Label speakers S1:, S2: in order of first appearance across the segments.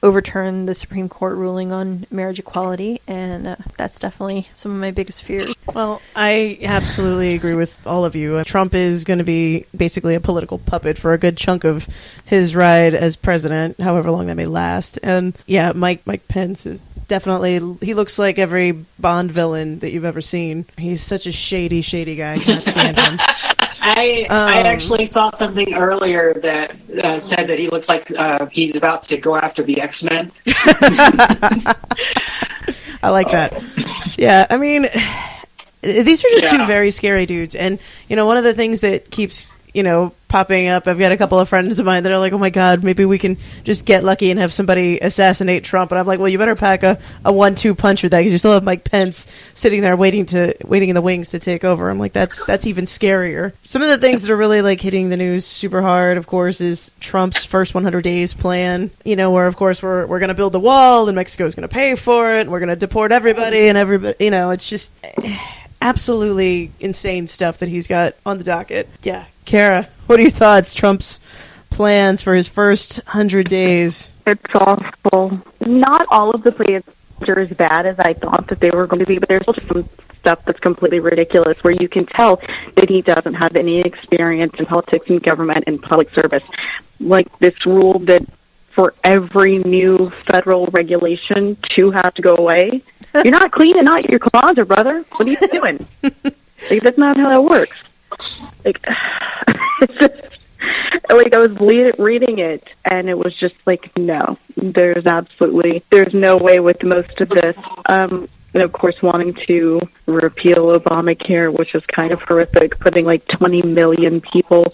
S1: overturn the Supreme Court ruling on marriage equality, and that's definitely some of my biggest fears.
S2: Well, I absolutely agree with all of you. Trump is going to be basically a political puppet for a good chunk of his ride as president, however long that may last. And yeah, Mike Pence is definitely, he looks like every Bond villain that you've ever seen. He's such a shady guy. I can't stand him.
S3: I actually saw something earlier that said that he looks like he's about to go after the X-Men.
S2: I like that. Yeah, I mean, these are just two very scary dudes. And, one of the things that keeps, popping up, I've got a couple of friends of mine that are like, oh my God, maybe we can just get lucky and have somebody assassinate Trump. And I'm like, well, you better pack a 1-2 punch with that, because you still have Mike Pence sitting there waiting in the wings to take over. I'm like, that's even scarier. Some of the things that are really like hitting the news super hard, of course, is Trump's first 100 days plan, where of course we're going to build the wall and Mexico's going to pay for it and we're going to deport everybody, it's just absolutely insane stuff that he's got on the docket. Yeah. Kara, what are your thoughts? Trump's plans for his first 100 days.
S4: It's awful. Not all of the plans are as bad as I thought that they were going to be, but there's just some stuff that's completely ridiculous where you can tell that he doesn't have any experience in politics and government and public service. Like this rule that for every new federal regulation, 2 have to go away. You're not cleaning out your closet, brother. What are you doing? That's not how that works. It's just, I was reading it, and it was just like, no, there's no way with most of this. And of course, wanting to repeal Obamacare, which is kind of horrific, putting like 20 million people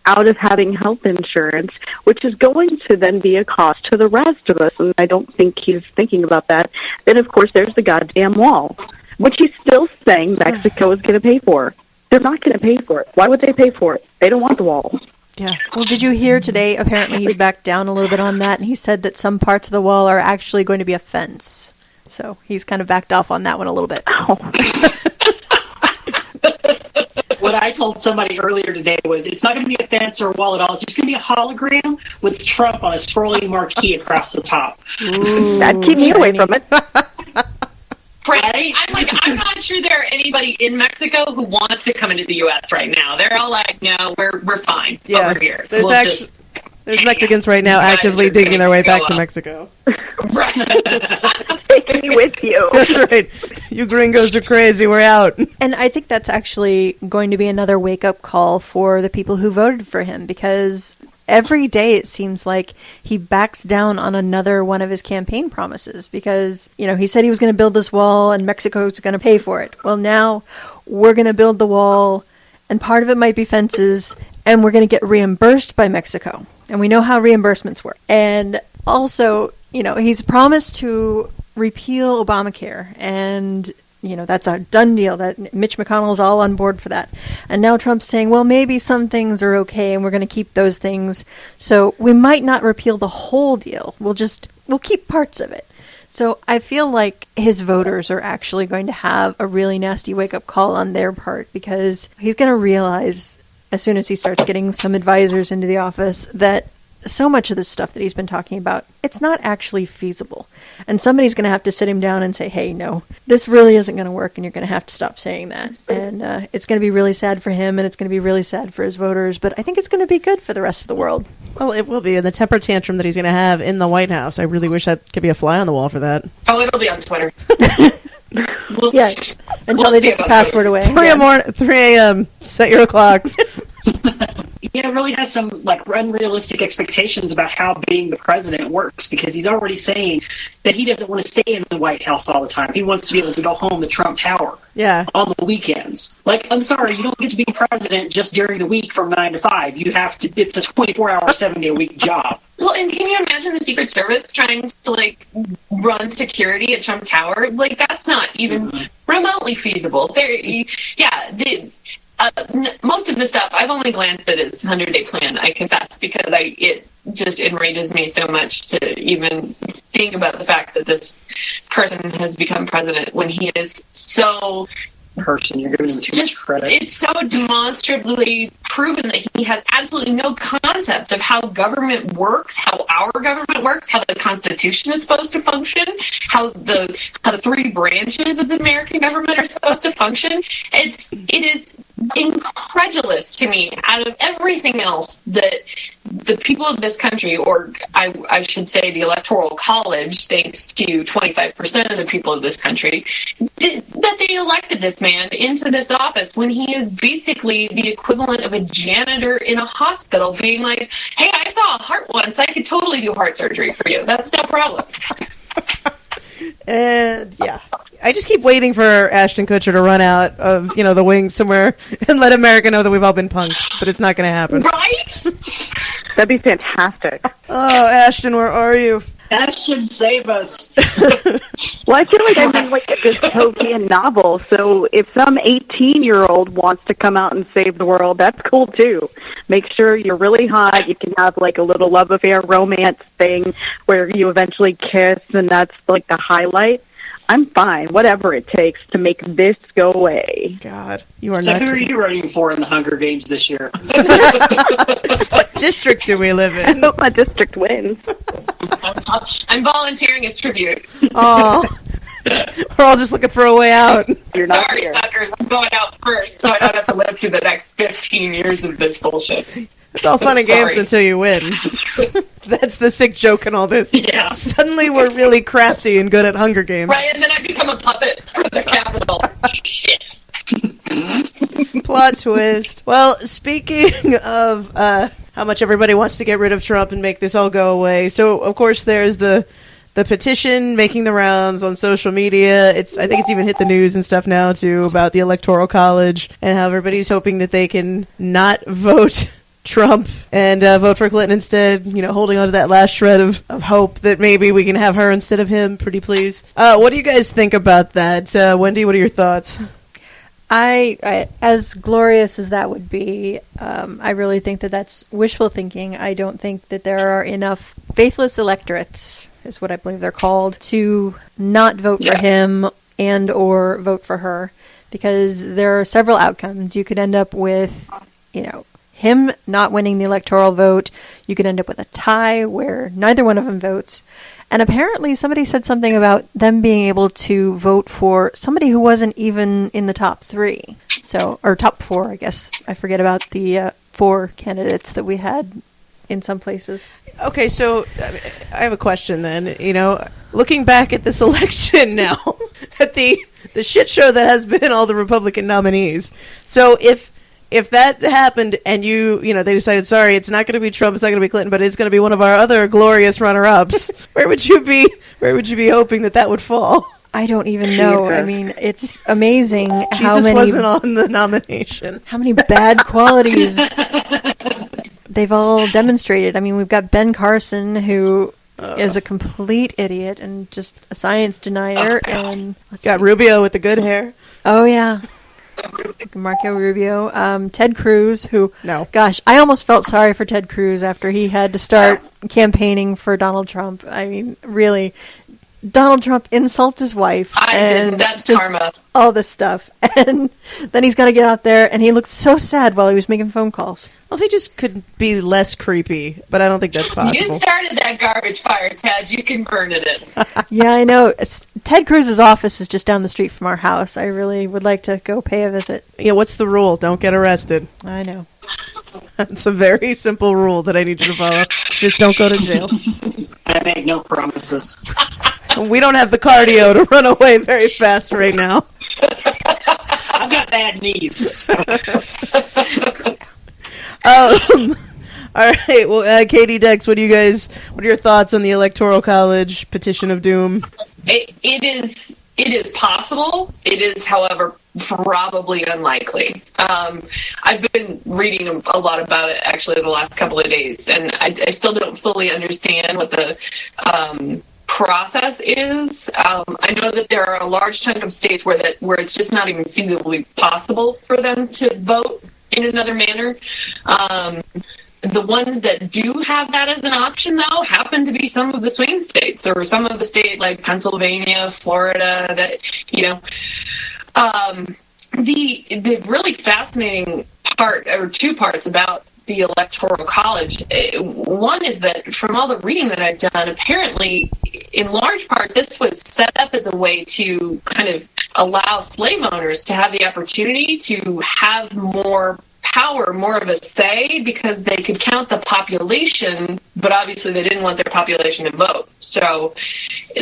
S4: out of having health insurance, which is going to then be a cost to the rest of us. And I don't think he's thinking about that. Then, of course, there's the goddamn wall, which he's still saying Mexico is going to pay for. They're not going to pay for it. Why would they pay for it? They don't want the wall.
S1: Yeah. Well, did you hear today, apparently he's backed down a little bit on that, and he said that some parts of the wall are actually going to be a fence. So he's kind of backed off on that one a little bit.
S3: What I told somebody earlier today was it's not going to be a fence or a wall at all. It's just going to be a hologram with Trump on a scrolling marquee across the top.
S4: Ooh, that'd keep me away from it.
S5: Right? I'm not sure there are anybody in Mexico who wants to come into the U.S. right now. They're all like, no, we're fine over here.
S2: There's Mexicans right now actively digging their way back to Mexico.
S5: Right.
S4: Take me with you.
S2: That's right. You gringos are crazy. We're out.
S1: And I think that's actually going to be another wake-up call for the people who voted for him, because every day it seems like he backs down on another one of his campaign promises, because, he said he was going to build this wall and Mexico's going to pay for it. Well, now we're going to build the wall, and part of it might be fences, and we're going to get reimbursed by Mexico. And we know how reimbursements work. And also, he's promised to repeal Obamacare, and that's a done deal. That Mitch McConnell's all on board for that. And now Trump's saying, well, maybe some things are okay and we're going to keep those things. So we might not repeal the whole deal. We'll keep parts of it. So I feel like his voters are actually going to have a really nasty wake-up call on their part, because he's going to realize as soon as he starts getting some advisors into the office that so much of this stuff that he's been talking about, it's not actually feasible. And somebody's going to have to sit him down and say, hey, no, this really isn't going to work, and you're going to have to stop saying that. And it's going to be really sad for him, and it's going to be really sad for his voters, but I think it's going to be good for the rest of the world.
S2: Well, it will be. And the temper tantrum that he's going to have in the White House, I really wish that could be a fly on the wall for that.
S5: Oh, it'll be on Twitter.
S1: Yes, until they take the password away.
S2: 3 a.m. Set your clocks.
S3: He really has some unrealistic expectations about how being the president works, because he's already saying that he doesn't want to stay in the White House all the time. He wants to be able to go home to Trump Tower on the weekends. I'm sorry, you don't get to be president just during the week from 9 to 5. You have to. It's a 24-hour, 7-day-a-week job.
S5: Well, and can you imagine the Secret Service trying to run security at Trump Tower? That's not even remotely feasible. Most of the stuff, I've only glanced at his 100-day plan, I confess, because it just enrages me so much to even think about the fact that this person has become president when he is so
S3: person. You're giving him too much credit.
S5: It's so demonstrably proven that he has absolutely no concept of how government works, how our government works, how the Constitution is supposed to function, how the three branches of the American government are supposed to function. It is incredulous to me, out of everything else that the people of this country, or I should say the Electoral College, thanks to 25% of the people of this country, that they elected this man into this office when he is basically the equivalent of a janitor in a hospital being like, hey, I saw a heart once, I could totally do heart surgery for you. That's no problem.
S2: And yeah, I just keep waiting for Ashton Kutcher to run out of, the wings somewhere and let America know that we've all been punked, but it's not going to happen.
S5: Right?
S4: That'd be fantastic.
S2: Oh, Ashton, where are you?
S3: Ashton, save us.
S4: Well, I feel like I'm in like a dystopian novel, so if some 18-year-old wants to come out and save the world, that's cool too. Make sure you're really hot. You can have like a little love affair romance thing where you eventually kiss, and that's like the highlight. I'm fine, whatever it takes to make this go away.
S2: God, you are
S3: So
S2: not.
S3: who are you running for in the Hunger Games this year?
S2: What district do we live
S4: I
S2: in?
S4: hope my district wins.
S5: I'm volunteering as tribute.
S2: Oh, we're all just looking for a way out.
S4: You're not
S5: Sorry,
S4: here.
S5: suckers. I'm going out first, so I don't have to live through the next 15 years of this bullshit.
S2: It's all fun and games
S5: Sorry.
S2: until you win. That's the sick joke in all this.
S5: Yeah.
S2: Suddenly we're really crafty and good at Hunger Games.
S5: Right, and then I become a puppet for the Capitol. Shit.
S2: Plot twist. Well, speaking of how much everybody wants to get rid of Trump and make this all go away, so of course there's the petition making the rounds on social media. I think it's even hit the news and stuff now too about the Electoral College and how everybody's hoping that they can not vote Trump and vote for Clinton instead, holding on to that last shred of hope that maybe we can have her instead of him, pretty please. What do you guys think about that? Wendy, what are your thoughts?
S1: I as glorious as that would be, I really think that that's wishful thinking. I don't think that there are enough faithless electorates, is what I believe they're called, to not vote for him and or vote for her, because there are several outcomes. You could end up with, him not winning the electoral vote. You could end up with a tie where neither one of them votes. And apparently somebody said something about them being able to vote for somebody who wasn't even in the top three. Or top four, I guess. I forget about the 4 candidates that we had in some places.
S2: Okay, so I have a question then. Looking back at this election now, at the shit show that has been all the Republican nominees. So if that happened and they decided, sorry, it's not going to be Trump, it's not going to be Clinton, but it's going to be one of our other glorious runner-ups, where would you be hoping that would fall?
S1: I don't even know.
S4: Jesus.
S1: I mean, it's amazing how
S2: Jesus
S1: many
S2: wasn't on the nomination.
S1: how many bad qualities they've all demonstrated. I mean, we've got Ben Carson, who is a complete idiot and just a science denier, and
S2: Got Rubio with the good hair.
S1: Oh yeah. Marco Rubio, Ted Cruz, who, gosh, I almost felt sorry for Ted Cruz after he had to start campaigning for Donald Trump. I mean, really, Donald Trump insults his wife.
S5: That's karma.
S1: All this stuff. And then he's got to get out there, and he looked so sad while he was making phone calls.
S2: Well, if he just could be less creepy, but I don't think that's possible.
S5: You started that garbage fire, Ted. You can burn it.
S1: Yeah, I know. Ted Cruz's office is just down the street from our house. I really would like to go pay a visit.
S2: Yeah, what's the rule? Don't get arrested.
S1: I know.
S2: It's a very simple rule that I need you to follow. Just don't go to jail.
S3: I make no promises.
S2: We don't have the cardio to run away very fast right now.
S3: I've got bad knees.
S2: All right. Well, Katie, Dex, what are your thoughts on the Electoral College petition of doom?
S5: It is possible. It is, however, probably unlikely. I've been reading a lot about it actually the last couple of days, and I still don't fully understand what the process is. I know that there are a large chunk of states where it's just not even feasibly possible for them to vote in another manner. The ones that do have that as an option, though, happen to be some of the swing states, or some of the states like Pennsylvania, Florida, that, the really fascinating part, or two parts about the Electoral College. One is that from all the reading that I've done, apparently, in large part, this was set up as a way to kind of allow slave owners to have the opportunity to have more power, more of a say, because they could count the population, but obviously they didn't want their population to vote. So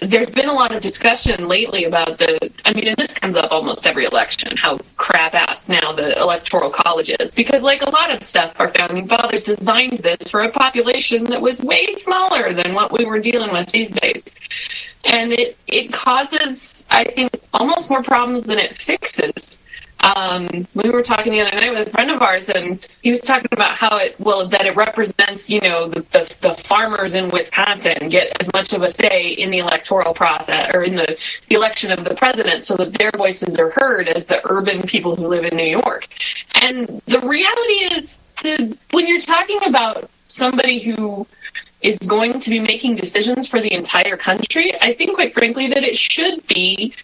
S5: there's been a lot of discussion lately about and this comes up almost every election, how crap-ass now the Electoral College is, because like a lot of stuff, our founding fathers designed this for a population that was way smaller than what we were dealing with these days. And it causes, I think, almost more problems than it fixes. We were talking the other night with a friend of ours, and he was talking about how it represents, the farmers in Wisconsin get as much of a say in the electoral process, or in the election of the president, so that their voices are heard as the urban people who live in New York. And the reality is that when you're talking about somebody who is going to be making decisions for the entire country, I think, quite frankly, that it should be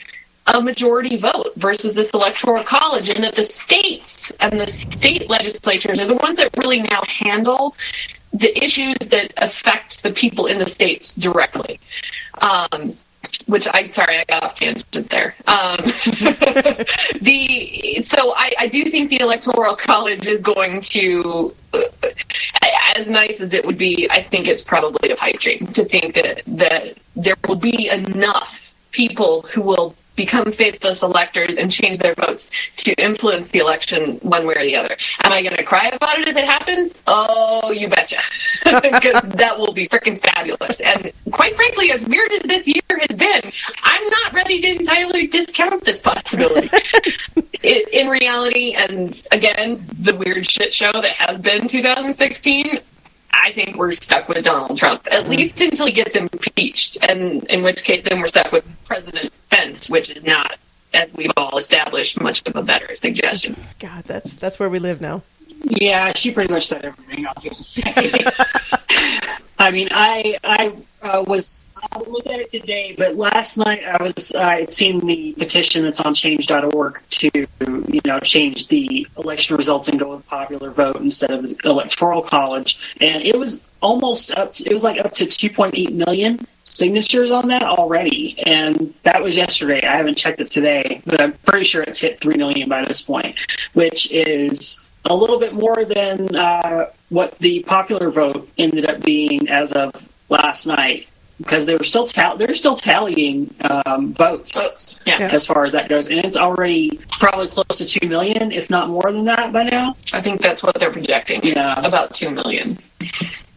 S5: a majority vote versus this Electoral College, and that the states and the state legislatures are the ones that really now handle the issues that affect the people in the states directly. I got off tangent there. So I do think the Electoral College is going to, as nice as it would be, I think it's probably a pipe dream to think that there will be enough people who will become faithless electors and change their votes to influence the election one way or the other. Am I going to cry about it if it happens? Oh, you betcha. Because that will be freaking fabulous. And quite frankly, as weird as this year has been, I'm not ready to entirely discount this possibility. In reality, and again, the weird shit show that has been 2016, I think we're stuck with Donald Trump, at least until he gets impeached, and in which case then we're stuck with President Pence, which is not, as we've all established, much of a better suggestion.
S2: God, that's where we live now.
S3: Yeah, she pretty much said everything I was going to say. I mean, I'll look at it today, but last night I had seen the petition that's on change.org to, change the election results and go with popular vote instead of the Electoral College. And it was up to 2.8 million signatures on that already. And that was yesterday. I haven't checked it today, but I'm pretty sure it's hit 3 million by this point, which is a little bit more than what the popular vote ended up being as of last night, because they're still tallying votes.
S5: Yeah.
S3: As far as that goes, and it's already probably close to 2 million, if not more than that by now.
S5: I think that's what they're projecting.
S3: Yeah,
S5: about 2 million.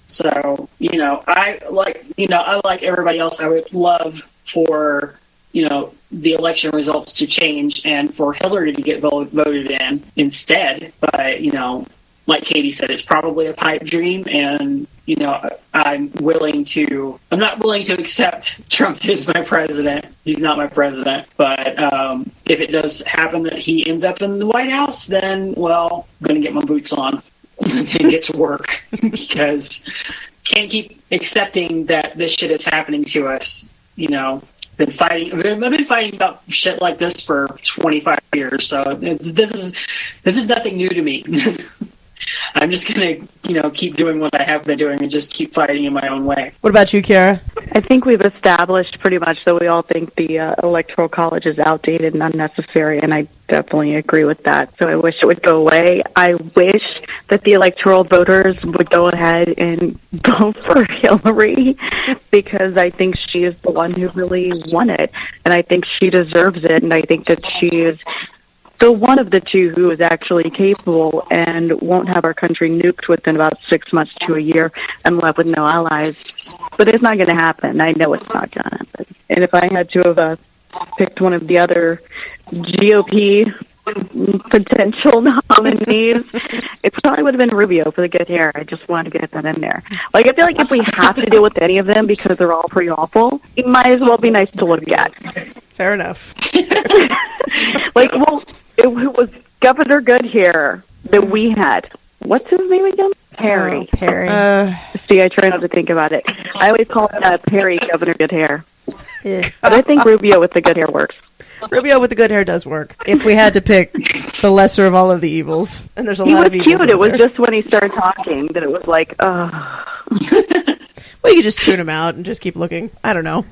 S3: So I like everybody else. I would love for the election results to change and for Hillary to get voted in instead. But like Katie said, it's probably a pipe dream, and I'm not willing to accept Trump as my president. He's not my president. But if it does happen that he ends up in the White House, then, well, I'm going to get my boots on and get to work, because can't keep accepting that this shit is happening to us. I've been fighting about shit like this for 25 years, so this is nothing new to me. I'm just going to, keep doing what I have been doing and just keep fighting in my own way.
S2: What about you, Kara?
S4: I think we've established pretty much that we all think the Electoral College is outdated and unnecessary, and I definitely agree with that. So I wish it would go away. I wish that the electoral voters would go ahead and vote for Hillary, because I think she is the one who really won it, and I think she deserves it, and I think that she is the one of the two who is actually capable and won't have our country nuked within about 6 months to a year and left with no allies. But it's not going to happen. I know it's not going to happen. And if I had to have picked one of the other GOP potential nominees, it probably would have been Rubio for the good hair. I just wanted to get that in there. I feel like if we have to deal with any of them because they're all pretty awful, it might as well be nice to look at.
S2: Fair enough.
S4: It was Governor Goodhair that we had. What's his name again? Perry.
S1: Oh, Perry.
S4: See, I try not to think about it. I always call Perry Governor Goodhair.
S1: Yeah.
S4: But I think Rubio with the good hair works.
S2: Rubio with the good hair does work. If we had to pick the lesser of all of the evils, and there's a
S4: He
S2: lot
S4: was
S2: of evils.
S4: cute. It was
S2: there.
S4: just when he started talking that it was like,
S2: Well, you could just tune him out and just keep looking. I don't know.